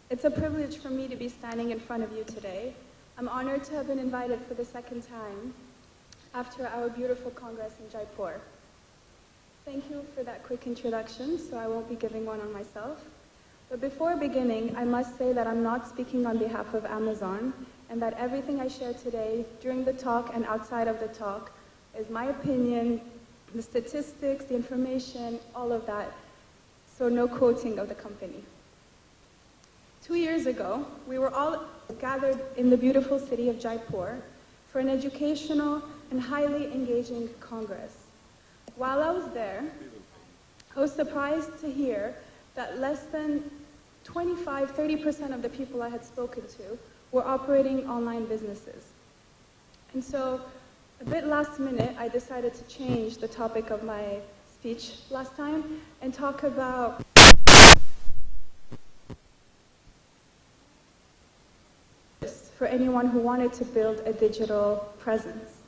It's a privilege for me to be standing in front of you today. I'm honored to have been invited for the second time after our beautiful Congress in Jaipur. Thank you for that quick introduction, so I won't be giving one on myself. But before beginning, I must say that I'm not speaking on behalf of Amazon, and that everything I share today, during the talk and outside of the talk, is my opinion, the statistics, the information, all of that, so no quoting of the company. 2 years ago, we were all gathered in the beautiful city of Jaipur for an educational and highly engaging Congress. While I was there, I was surprised to hear that less than 25–30% of the people I had spoken to were operating online businesses. And so, a bit last minute, I decided to change the topic of my speech last time and talk about for anyone who wanted to build a digital presence.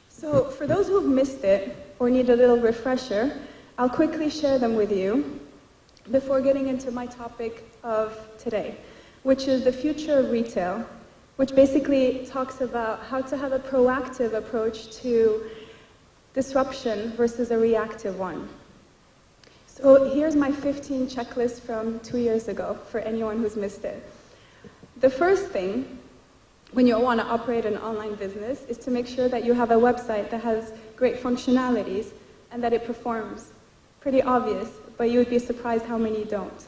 So for those who've missed it or need a little refresher, I'll quickly share them with you before getting into my topic of today, which is the future of retail, which basically talks about how to have a proactive approach to disruption versus a reactive one. So here's my 15 checklist from 2 years ago for anyone who's missed it. The first thing, when you want to operate an online business, is to make sure that you have a website that has great functionalities and that it performs. Pretty obvious, but you would be surprised how many don't.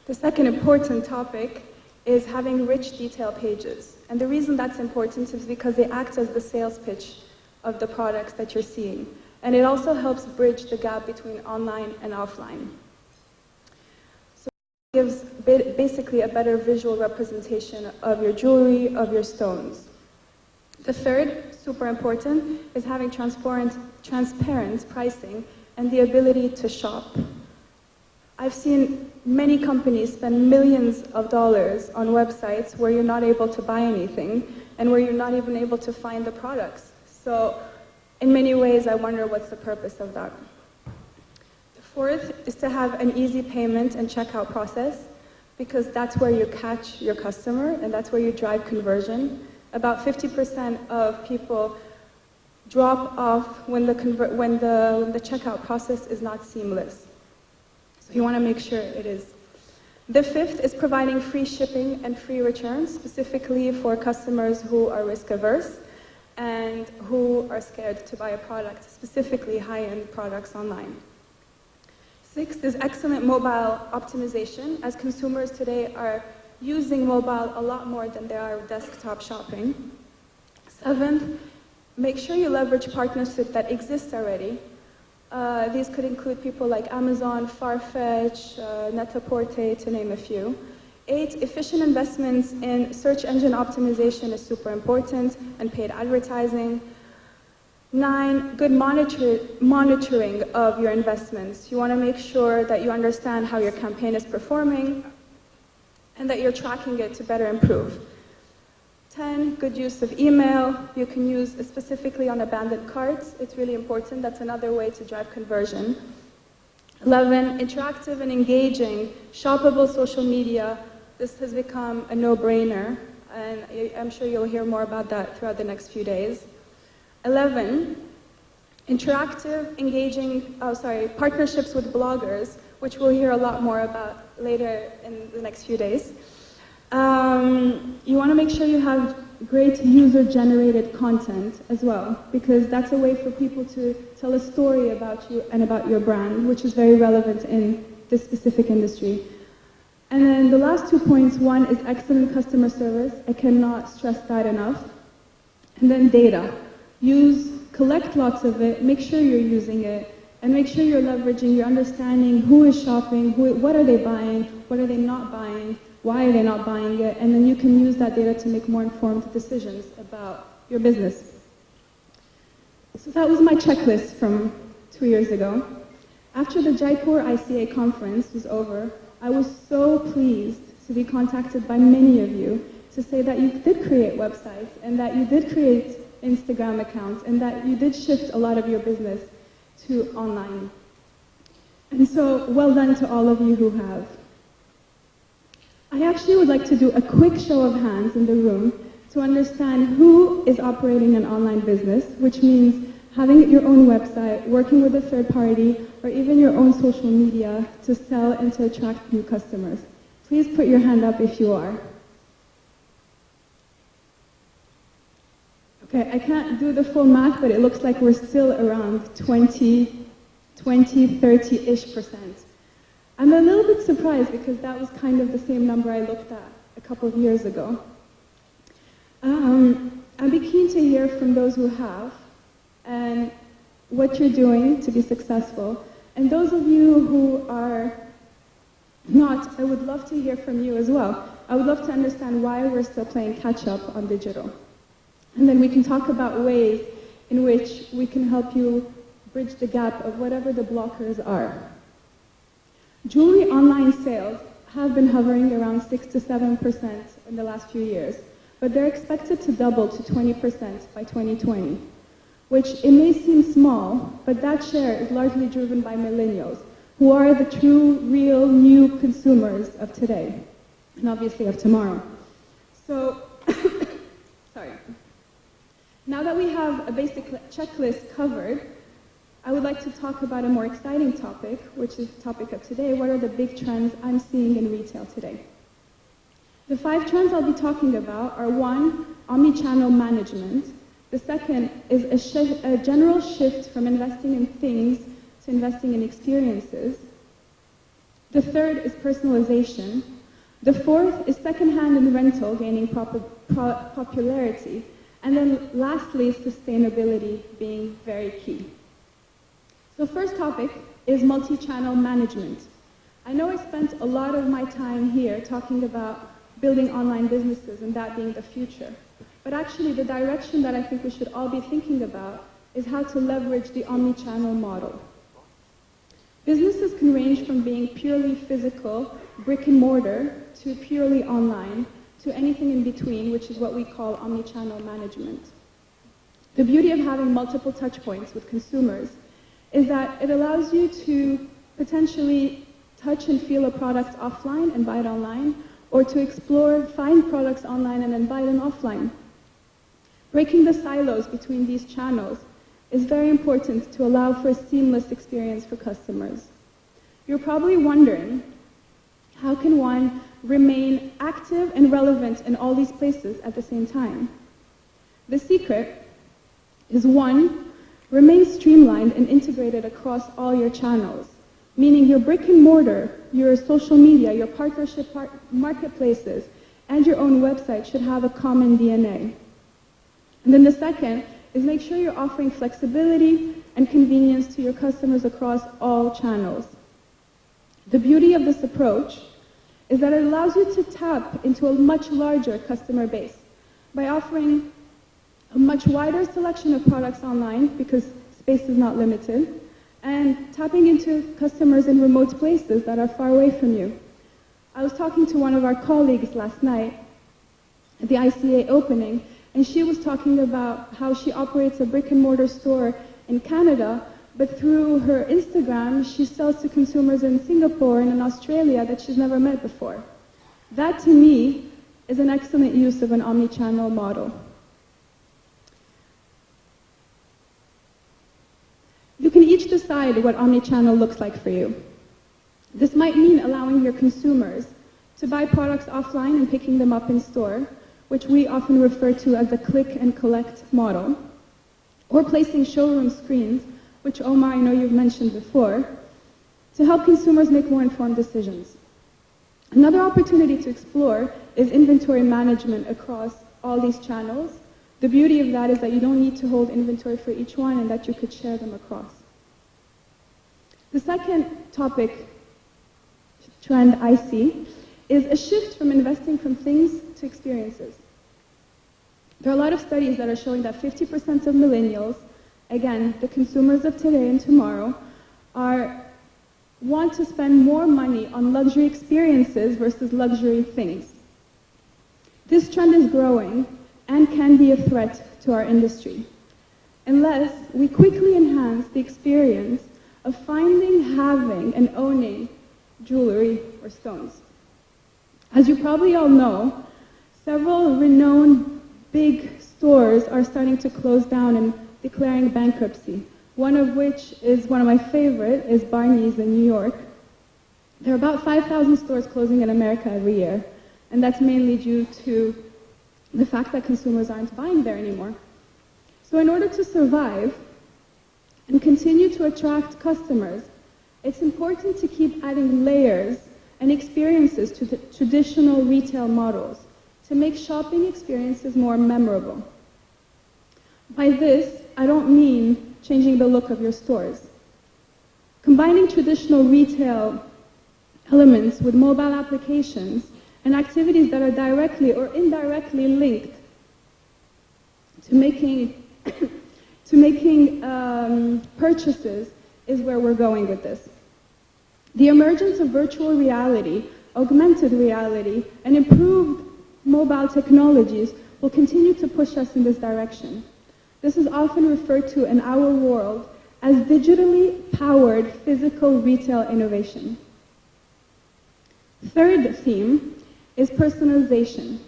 The second important topic is having rich detail pages. And the reason that's important is because they act as the sales pitch of the products that you're seeing. And it also helps bridge the gap between online and offline. Gives basically a better visual representation of your jewelry, of your stones. The third, super important, is having transparent pricing and the ability to shop. I've seen many companies spend millions of dollars on websites where you're not able to buy anything and where you're not even able to find the products. So in many ways, I wonder what's the purpose of that. Fourth is to have an easy payment and checkout process, because that's where you catch your customer and that's where you drive conversion. About 50% of people drop off when the checkout process is not seamless. So you want to make sure it is. The fifth is providing free shipping and free returns, specifically for customers who are risk averse and who are scared to buy a product, specifically high-end products online. Sixth is excellent mobile optimization, as consumers today are using mobile a lot more than they are desktop shopping. Seventh, make sure you leverage partnerships that exist already. These could include people like Amazon, Farfetch, Net-a-Porter, to name a few. 8, efficient investments in search engine optimization is super important, and paid advertising. 9, good monitoring of your investments. You want to make sure that you understand how your campaign is performing and that you're tracking it to better improve. 10, good use of email. You can use specifically on abandoned carts. It's really important. That's another way to drive conversion. 11, interactive and engaging, shoppable social media. This has become a no-brainer, and I'm sure you'll hear more about that throughout the next few days. 11, interactive, engaging, partnerships with bloggers, which we'll hear a lot more about later in the next few days. You want to make sure you have great user-generated content as well, because that's a way for people to tell a story about you and about your brand, which is very relevant in this specific industry. And then the last 2 points, one is excellent customer service. I cannot stress that enough. And then data. Collect lots of it, make sure you're using it, and make sure you're leveraging, you're understanding who is shopping, what are they buying, what are they not buying, why are they not buying it, and then you can use that data to make more informed decisions about your business. So that was my checklist from 2 years ago. After the Jaipur ICA conference was over, I was so pleased to be contacted by many of you to say that you did create websites and that you did create Instagram accounts and that you did shift a lot of your business to online. And so, well done to all of you who have. I actually would like to do a quick show of hands in the room to understand who is operating an online business, which means having your own website, working with a third party, or even your own social media to sell and to attract new customers. Please put your hand up if you are. Okay, I can't do the full math, but it looks like we're still around 30-ish%. I'm a little bit surprised because that was kind of the same number I looked at a couple of years ago. I'd be keen to hear from those who have and what you're doing to be successful. And those of you who are not, I would love to hear from you as well. I would love to understand why we're still playing catch up on digital. And then we can talk about ways in which we can help you bridge the gap of whatever the blockers are. Jewelry online sales have been hovering around 6 to 7% in the last few years, but they're expected to double to 20% by 2020, which it may seem small, but that share is largely driven by millennials, who are the true, real, new consumers of today, and obviously of tomorrow. So, sorry. Now that we have a basic checklist covered, I would like to talk about a more exciting topic, which is the topic of today. What are the big trends I'm seeing in retail today? The 5 trends I'll be talking about are 1, omni-channel management. The second is a general shift from investing in things to investing in experiences. The third is personalization. The fourth is secondhand and rental gaining popularity. And then lastly, sustainability being very key. So first topic is multi-channel management. I know I spent a lot of my time here talking about building online businesses and that being the future. But actually the direction that I think we should all be thinking about is how to leverage the omni-channel model. Businesses can range from being purely physical, brick and mortar, to purely online, to anything in between, which is what we call omni-channel management. The beauty of having multiple touch points with consumers is that it allows you to potentially touch and feel a product offline and buy it online, or to explore, find products online and then buy them offline. Breaking the silos between these channels is very important to allow for a seamless experience for customers. You're probably wondering, how can one remain active and relevant in all these places at the same time? The secret is 1, remain streamlined and integrated across all your channels, meaning your brick and mortar, your social media, your partnership marketplaces, and your own website should have a common DNA. And then the second is make sure you're offering flexibility and convenience to your customers across all channels. The beauty of this approach is that it allows you to tap into a much larger customer base by offering a much wider selection of products online, because space is not limited, and tapping into customers in remote places that are far away from you. I was talking to one of our colleagues last night at the ICA opening, and she was talking about how she operates a brick and mortar store in Canada, but through her Instagram, she sells to consumers in Singapore and in Australia that she's never met before. That, to me, is an excellent use of an omni-channel model. You can each decide what omni-channel looks like for you. This might mean allowing your consumers to buy products offline and picking them up in store, which we often refer to as a click and collect model, or placing showroom screens, which Omar, I know you've mentioned before, to help consumers make more informed decisions. Another opportunity to explore is inventory management across all these channels. The beauty of that is that you don't need to hold inventory for each one and that you could share them across. The second topic, trend I see, is a shift from investing from things to experiences. There are a lot of studies that are showing that 50% of millennials, again, the consumers of today and tomorrow, want to spend more money on luxury experiences versus luxury things. This trend is growing and can be a threat to our industry, unless we quickly enhance the experience of finding, having, and owning jewelry or stones. As you probably all know, several renowned big stores are starting to close down and declaring bankruptcy. One of which is one of my favorite, is Barney's in New York. There are about 5,000 stores closing in America every year, and that's mainly due to the fact that consumers aren't buying there anymore. So in order to survive and continue to attract customers, it's important to keep adding layers and experiences to the traditional retail models to make shopping experiences more memorable. By this, I don't mean changing the look of your stores. Combining traditional retail elements with mobile applications and activities that are directly or indirectly linked to making purchases is where we're going with this. The emergence of virtual reality, augmented reality, and improved mobile technologies will continue to push us in this direction. This is often referred to in our world as digitally powered physical retail innovation. Third theme is personalization.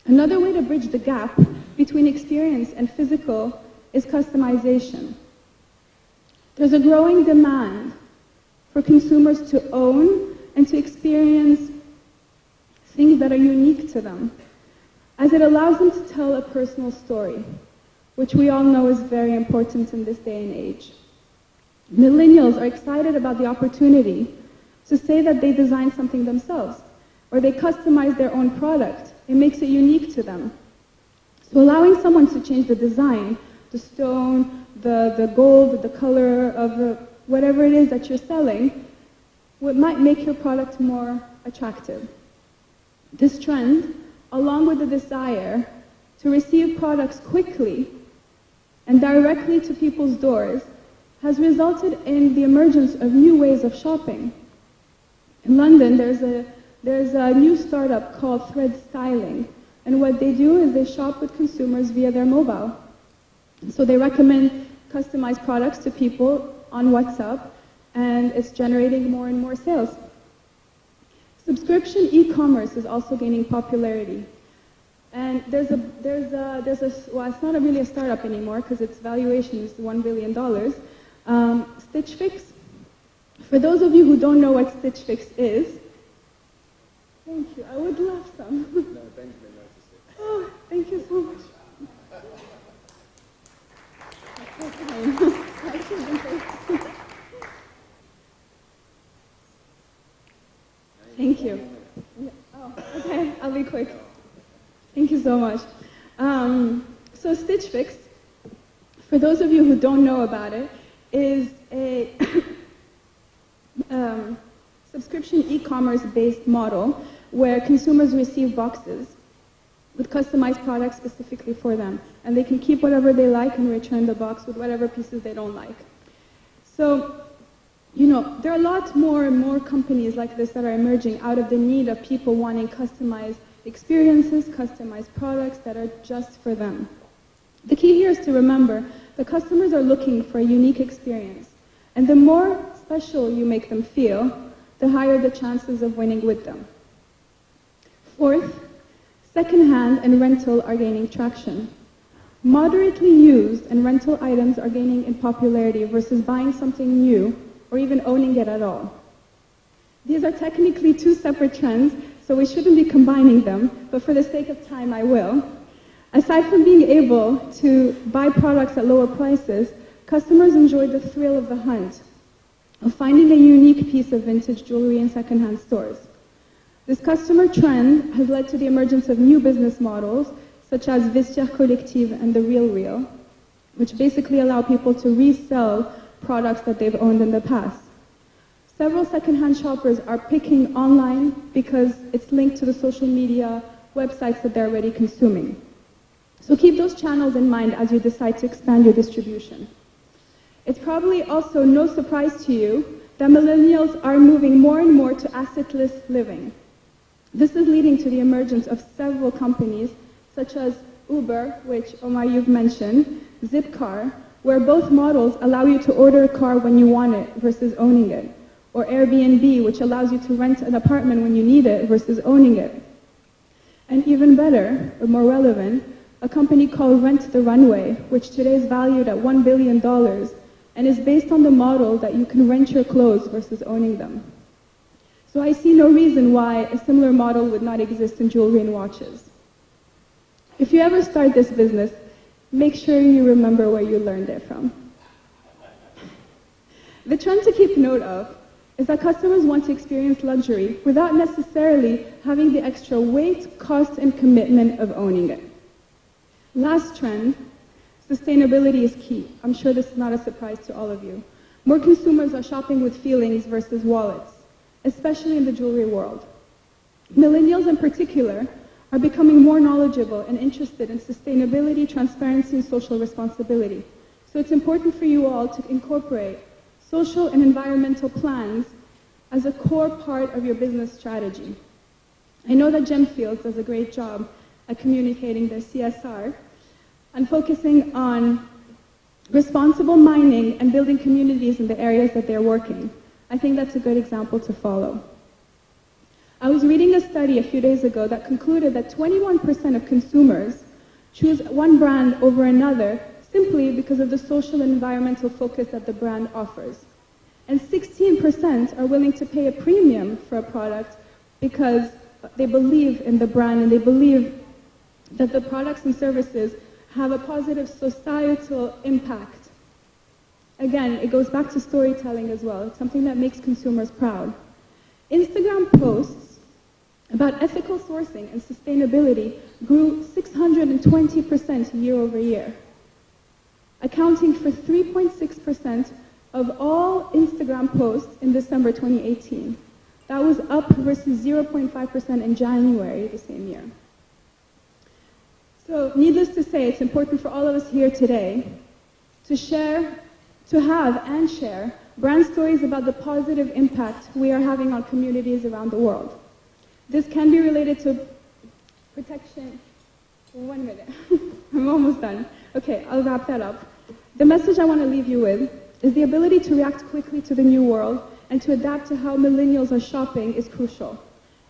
Another way to bridge the gap between experience and physical is customization. There's a growing demand for consumers to own and to experience things that are unique to them, as it allows them to tell a personal story, which we all know is very important in this day and age. Millennials are excited about the opportunity to say that they designed something themselves, or they customize their own product. It makes it unique to them. So allowing someone to change the design, the stone, the gold, the color of whatever it is that you're selling, might make your product more attractive. This trend, along with the desire to receive products quickly and directly to people's doors, has resulted in the emergence of new ways of shopping. In London, there's a new startup called Thread Styling, and what they do is they shop with consumers via their mobile. So they recommend customized products to people on WhatsApp, and it's generating more and more sales. Subscription e-commerce is also gaining popularity. And well, it's not really a startup anymore because its valuation is $1 billion. Stitch Fix. For those of you who don't know what Stitch Fix is, thank you, I would love some. No, Benjamin noticed it. Oh, thank you so much. Thank you. Oh, okay, I'll be quick. Thank you so much. So Stitch Fix, for those of you who don't know about it, is a subscription e-commerce based model where consumers receive boxes with customized products specifically for them. And they can keep whatever they like and return the box with whatever pieces they don't like. So, you know, there are a lot more and more companies like this that are emerging out of the need of people wanting customized experiences, customized products that are just for them. The key here is to remember the customers are looking for a unique experience. And the more special you make them feel, the higher the chances of winning with them. Fourth, second-hand and rental are gaining traction. Moderately used and rental items are gaining in popularity versus buying something new or even owning it at all. These are technically two separate trends, so we shouldn't be combining them, but for the sake of time, I will. Aside from being able to buy products at lower prices, customers enjoy the thrill of the hunt, of finding a unique piece of vintage jewelry in secondhand stores. This customer trend has led to the emergence of new business models, such as Vestiaire Collective and The Real Real, which basically allow people to resell products that they've owned in the past. Several secondhand shoppers are picking online because it's linked to the social media websites that they're already consuming. So keep those channels in mind as you decide to expand your distribution. It's probably also no surprise to you that millennials are moving more and more to assetless living. This is leading to the emergence of several companies, such as Uber, which Omar you've mentioned, Zipcar, where both models allow you to order a car when you want it versus owning it, or Airbnb, which allows you to rent an apartment when you need it versus owning it. And even better, or more relevant, a company called Rent the Runway, which today is valued at $1 billion and is based on the model that you can rent your clothes versus owning them. So I see no reason why a similar model would not exist in jewelry and watches. If you ever start this business, make sure you remember where you learned it from. The trend to keep note of is that customers want to experience luxury without necessarily having the extra weight, cost, and commitment of owning it. Last trend, sustainability is key. I'm sure this is not a surprise to all of you. More consumers are shopping with feelings versus wallets, especially in the jewelry world. Millennials in particular are becoming more knowledgeable and interested in sustainability, transparency, and social responsibility. So it's important for you all to incorporate social and environmental plans as a core part of your business strategy. I know that Gemfields does a great job at communicating their CSR and focusing on responsible mining and building communities in the areas that they're working. I think that's a good example to follow. I was reading a study a few days ago that concluded that 21% of consumers choose one brand over another simply because of the social and environmental focus that the brand offers. And 16% are willing to pay a premium for a product because they believe in the brand and they believe that the products and services have a positive societal impact. Again, it goes back to storytelling as well. It's something that makes consumers proud. Instagram posts about ethical sourcing and sustainability grew 620% year over year, accounting for 3.6% of all Instagram posts in December 2018. That was up versus 0.5% in January the same year. So needless to say, it's important for all of us here today to have and share brand stories about the positive impact we are having on communities around the world. This can be related to protection. 1 minute. I'm almost done. Okay, I'll wrap that up. The message I want to leave you with is the ability to react quickly to the new world and to adapt to how millennials are shopping is crucial.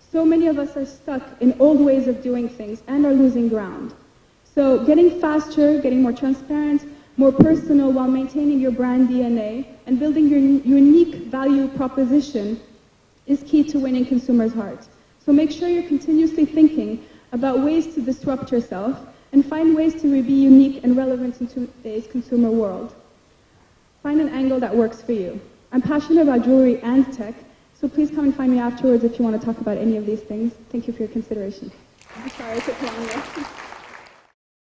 So many of us are stuck in old ways of doing things and are losing ground. So getting faster, getting more transparent, more personal while maintaining your brand DNA and building your unique value proposition is key to winning consumers' hearts. So make sure you're continuously thinking about ways to disrupt yourself and find ways to be unique and relevant in today's consumer world. Find an angle that works for you. I'm passionate about jewelry and tech, so please come and find me afterwards if you want to talk about any of these things. Thank you for your consideration. I'm sorry it took long.